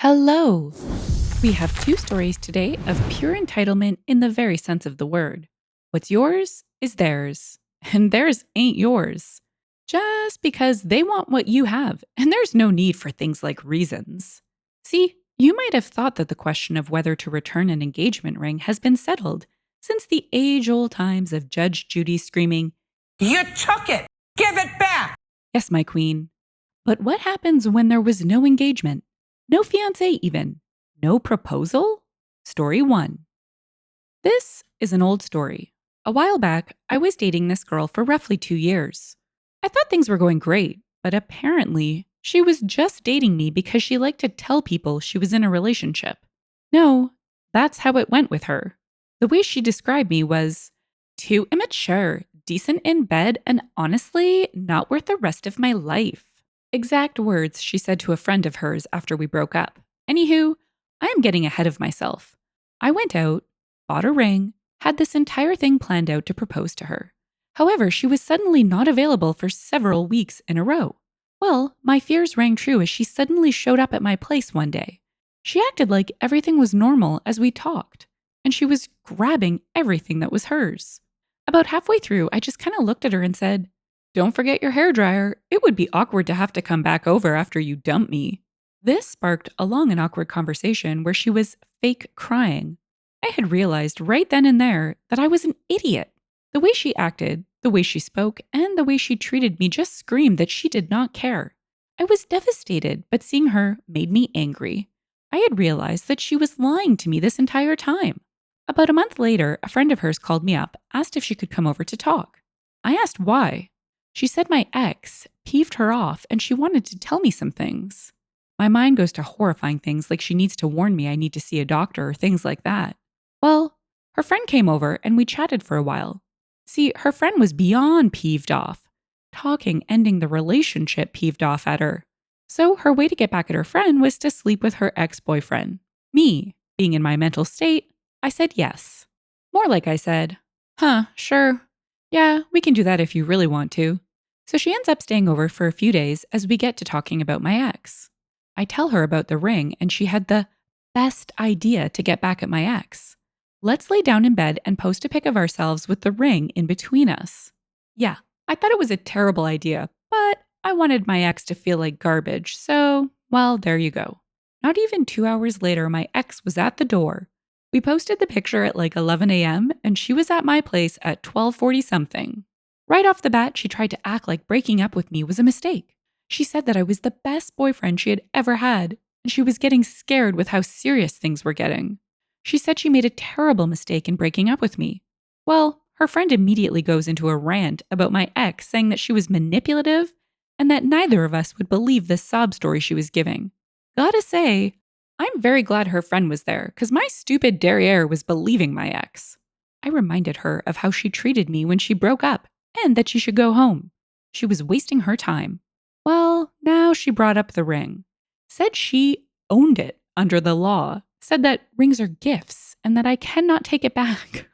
Hello! We have two stories today of pure entitlement in the very sense of the word. What's yours is theirs, and theirs ain't yours. Just because they want what you have, and there's no need for things like reasons. See, you might have thought that the question of whether to return an engagement ring has been settled since the age old times of Judge Judy screaming, "You took it! Give it back!" "Yes, my queen." But what happens when there was no engagement? No fiancé, even? No proposal? Story 1. This is an old story. A while back, I was dating this girl for roughly 2 years. I thought things were going great, but apparently, she was just dating me because she liked to tell people she was in a relationship. No, that's how it went with her. The way she described me was too immature, decent in bed, and honestly, not worth the rest of my life. Exact words she said to a friend of hers after we broke up. Anywho, I am getting ahead of myself. I went out, bought a ring, had this entire thing planned out to propose to her. However, she was suddenly not available for several weeks in a row. Well, my fears rang true as she suddenly showed up at my place one day. She acted like everything was normal as we talked, and she was grabbing everything that was hers. About halfway through, I just kind of looked at her and said, "Don't forget your hairdryer. It would be awkward to have to come back over after you dump me." This sparked a long and awkward conversation where she was fake crying. I had realized right then and there that I was an idiot. The way she acted, the way she spoke, and the way she treated me just screamed that she did not care. I was devastated, but seeing her made me angry. I had realized that she was lying to me this entire time. About a month later, a friend of hers called me up, asked if she could come over to talk. I asked why. She said my ex peeved her off and she wanted to tell me some things. My mind goes to horrifying things like she needs to warn me I need to see a doctor or things like that. Well, her friend came over and we chatted for a while. See, her friend was beyond peeved off. Talking ending the relationship peeved off at her. So her way to get back at her friend was to sleep with her ex-boyfriend. Me, being in my mental state, I said yes. More like I said, sure. Yeah, we can do that if you really want to. So she ends up staying over for a few days as we get to talking about my ex. I tell her about the ring and she had the best idea to get back at my ex. Let's lay down in bed and post a pic of ourselves with the ring in between us. Yeah, I thought it was a terrible idea, but I wanted my ex to feel like garbage, so, well, there you go. Not even 2 hours later, my ex was at the door. We posted the picture at like 11 a.m., and she was at my place at 12:40 something. Right off the bat, she tried to act like breaking up with me was a mistake. She said that I was the best boyfriend she had ever had, and she was getting scared with how serious things were getting. She said she made a terrible mistake in breaking up with me. Well, her friend immediately goes into a rant about my ex, saying that she was manipulative and that neither of us would believe this sob story she was giving. Gotta say, I'm very glad her friend was there because my stupid derriere was believing my ex. I reminded her of how she treated me when she broke up and that she should go home. She was wasting her time. Well, now she brought up the ring. Said she owned it under the law. Said that rings are gifts and that I cannot take it back.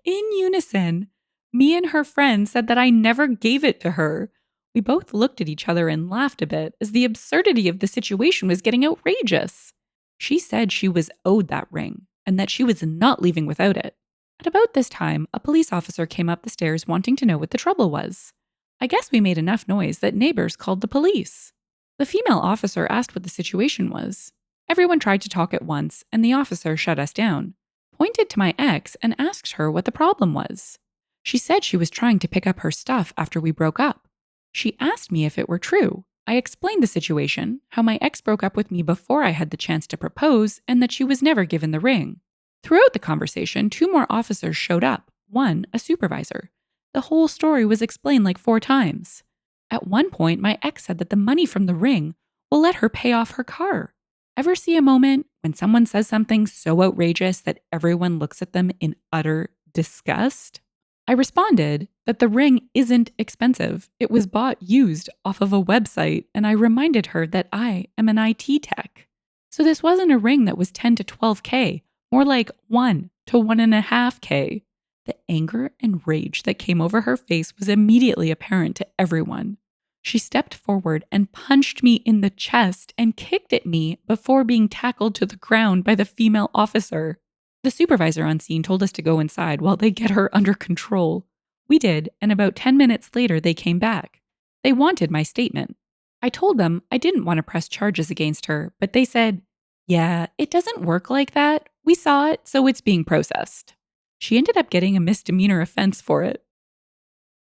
In unison, me and her friend said that I never gave it to her. We both looked at each other and laughed a bit as the absurdity of the situation was getting outrageous. She said she was owed that ring and that she was not leaving without it. At about this time, a police officer came up the stairs wanting to know what the trouble was. I guess we made enough noise that neighbors called the police. The female officer asked what the situation was. Everyone tried to talk at once, and the officer shut us down, pointed to my ex, and asked her what the problem was. She said she was trying to pick up her stuff after we broke up. She asked me if it were true. I explained the situation, how my ex broke up with me before I had the chance to propose, and that she was never given the ring. Throughout the conversation, 2 more officers showed up, one a supervisor. The whole story was explained like 4 times. At one point, my ex said that the money from the ring will let her pay off her car. Ever see a moment when someone says something so outrageous that everyone looks at them in utter disgust? I responded that the ring isn't expensive. It was bought used off of a website, and I reminded her that I am an IT tech. So this wasn't a ring that was 10 to 12K, more like 1 to 1.5K. The anger and rage that came over her face was immediately apparent to everyone. She stepped forward and punched me in the chest and kicked at me before being tackled to the ground by the female officer. The supervisor on scene told us to go inside while they get her under control. We did, and about 10 minutes later, they came back. They wanted my statement. I told them I didn't want to press charges against her, but they said, "Yeah, it doesn't work like that. We saw it, so it's being processed." She ended up getting a misdemeanor offense for it.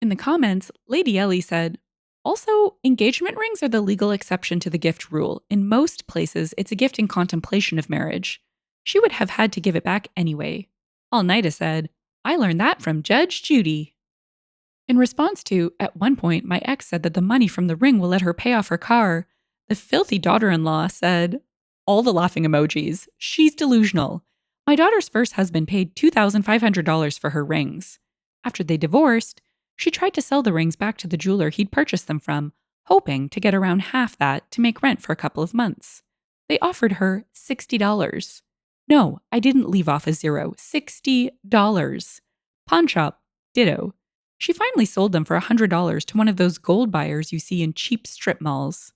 In the comments, Lady Ellie said, "Also, engagement rings are the legal exception to the gift rule. In most places, it's a gift in contemplation of marriage. She would have had to give it back anyway." All Nida said, "I learned that from Judge Judy." In response to, at one point, my ex said that the money from the ring will let her pay off her car, the filthy daughter in law said, all the laughing emojis, "She's delusional. My daughter's first husband paid $2,500 for her rings. After they divorced, she tried to sell the rings back to the jeweler he'd purchased them from, hoping to get around half that to make rent for a couple of months. They offered her $60. No, I didn't leave off a zero. $60. Pawn shop, ditto. She finally sold them for $100 to one of those gold buyers you see in cheap strip malls."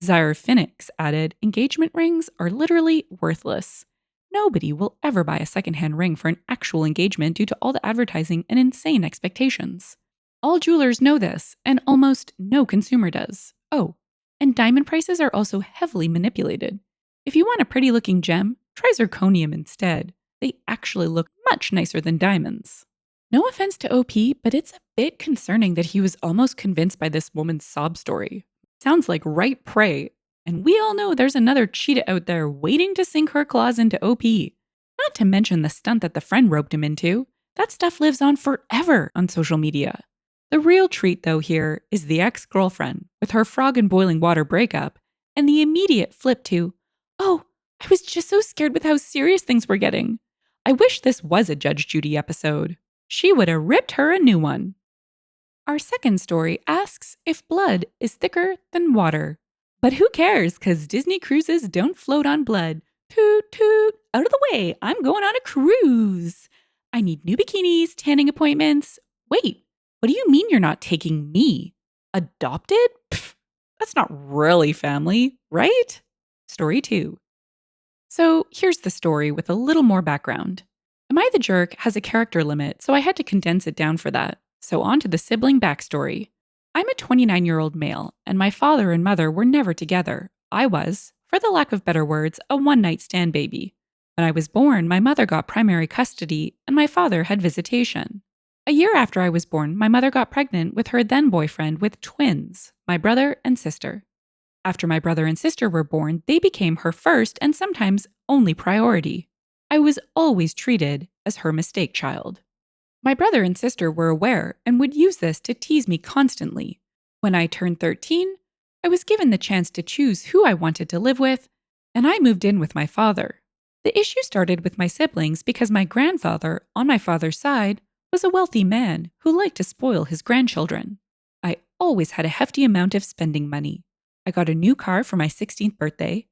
Zaire Phoenix added, "Engagement rings are literally worthless. Nobody will ever buy a secondhand ring for an actual engagement due to all the advertising and insane expectations. All jewelers know this, and almost no consumer does. Oh, and diamond prices are also heavily manipulated. If you want a pretty looking gem, try zirconium instead. They actually look much nicer than diamonds." No offense to OP, but it's a bit concerning that he was almost convinced by this woman's sob story. Sounds like right prey. And we all know there's another cheetah out there waiting to sink her claws into OP. Not to mention the stunt that the friend roped him into. That stuff lives on forever on social media. The real treat, though, here is the ex-girlfriend with her frog in boiling water breakup and the immediate flip to, "Oh, I was just so scared with how serious things were getting. I wish this was a Judge Judy episode. She would have ripped her a new one." Our second story asks if blood is thicker than water. But who cares, because Disney cruises don't float on blood. Toot toot, out of the way, I'm going on a cruise. I need new bikinis, tanning appointments. Wait, what do you mean you're not taking me? Adopted? Pfft, that's not really family, right? Story 2. So here's the story with a little more background. Am I the Jerk has a character limit, so I had to condense it down for that. So on to the sibling backstory. I'm a 29-year-old male, and my father and mother were never together. I was, for the lack of better words, a one-night stand baby. When I was born, my mother got primary custody, and my father had visitation. A year after I was born, my mother got pregnant with her then boyfriend with twins, my brother and sister. After my brother and sister were born, they became her first and sometimes only priority. I was always treated as her mistake child. My brother and sister were aware and would use this to tease me constantly. When I turned 13, I was given the chance to choose who I wanted to live with, and I moved in with my father. The issue started with my siblings because my grandfather, on my father's side, was a wealthy man who liked to spoil his grandchildren. I always had a hefty amount of spending money. I got a new car for my 16th birthday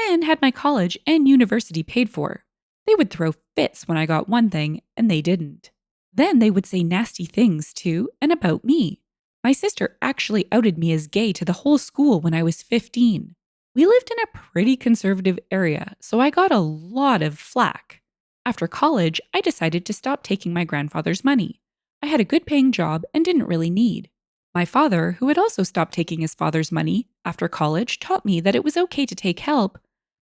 and had my college and university paid for. They would throw fits when I got one thing and they didn't. Then they would say nasty things to and about me. My sister actually outed me as gay to the whole school when I was 15. We lived in a pretty conservative area, so I got a lot of flack. After college, I decided to stop taking my grandfather's money. I had a good paying job and didn't really need. My father, who had also stopped taking his father's money after college, taught me that it was okay to take help,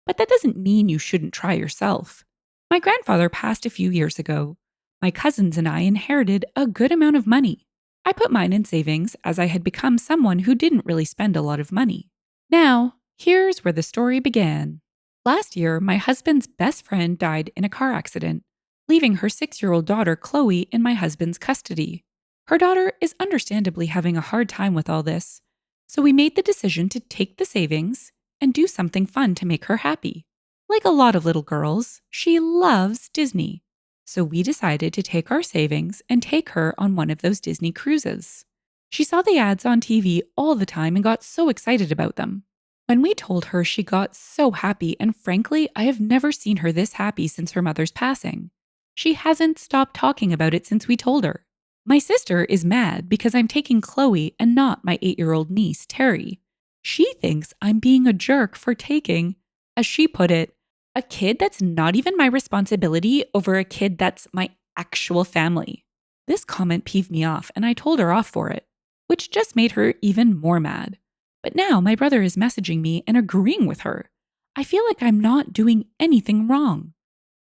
but that doesn't mean you shouldn't try yourself. My grandfather passed a few years ago. My cousins and I inherited a good amount of money. I put mine in savings as I had become someone who didn't really spend a lot of money. Now, here's where the story began. Last year, my husband's best friend died in a car accident, leaving her 6-year-old daughter, Chloe, in my husband's custody. Her daughter is understandably having a hard time with all this, so we made the decision to take the savings and do something fun to make her happy. Like a lot of little girls, she loves Disney. So we decided to take our savings and take her on one of those Disney cruises. She saw the ads on TV all the time and got so excited about them. When we told her, she got so happy, and frankly, I have never seen her this happy since her mother's passing. She hasn't stopped talking about it since we told her. My sister is mad because I'm taking Chloe and not my 8-year-old niece, Terry. She thinks I'm being a jerk for taking, as she put it, a kid that's not even my responsibility over a kid that's my actual family. This comment peeved me off and I told her off for it, which just made her even more mad. But now my brother is messaging me and agreeing with her. I feel like I'm not doing anything wrong.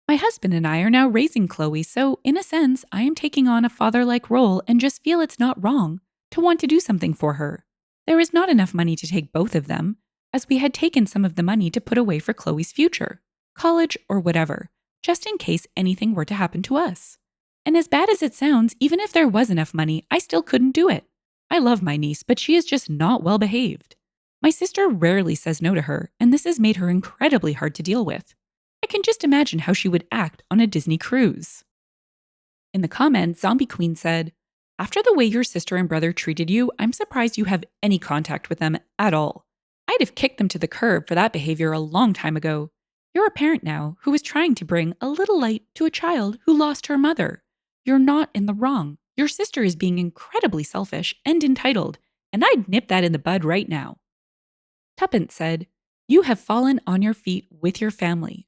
My husband and I are now raising Chloe, so in a sense, I am taking on a father like role and just feel it's not wrong to want to do something for her. There is not enough money to take both of them, as we had taken some of the money to put away for Chloe's future, college or whatever, just in case anything were to happen to us. And as bad as it sounds, even if there was enough money, I still couldn't do it. I love my niece, but she is just not well behaved. My sister rarely says no to her, and this has made her incredibly hard to deal with. I can just imagine how she would act on a Disney cruise. In the comments, Zombie Queen said, "After the way your sister and brother treated you, I'm surprised you have any contact with them at all. I'd have kicked them to the curb for that behavior a long time ago. You're a parent now who is trying to bring a little light to a child who lost her mother. You're not in the wrong. Your sister is being incredibly selfish and entitled, and I'd nip that in the bud right now." Tuppence said, "You have fallen on your feet with your family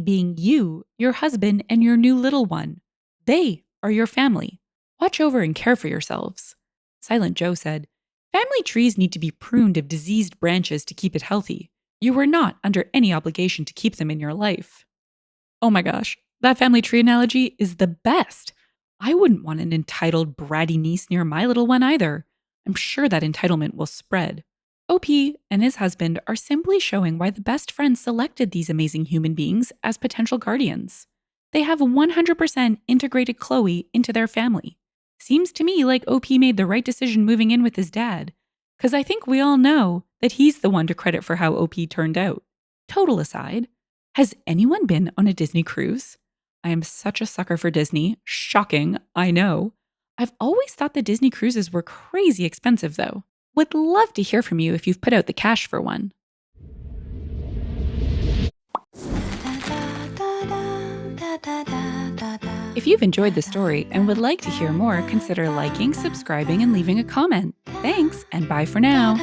being you, your husband, and your new little one. They are your family. Watch over and care for yourselves." Silent Joe said, "Family trees need to be pruned of diseased branches to keep it healthy. You were not under any obligation to keep them in your life." Oh my gosh, that family tree analogy is the best. I wouldn't want an entitled, bratty niece near my little one either. I'm sure that entitlement will spread. OP and his husband are simply showing why the best friends selected these amazing human beings as potential guardians. They have 100% integrated Chloe into their family. Seems to me like OP made the right decision moving in with his dad, because I think we all know that he's the one to credit for how OP turned out. Total aside, has anyone been on a Disney cruise? I am such a sucker for Disney. Shocking, I know. I've always thought the Disney cruises were crazy expensive, though. Would love to hear from you if you've put out the cash for one. If you've enjoyed the story and would like to hear more, consider liking, subscribing, and leaving a comment. Thanks, and bye for now.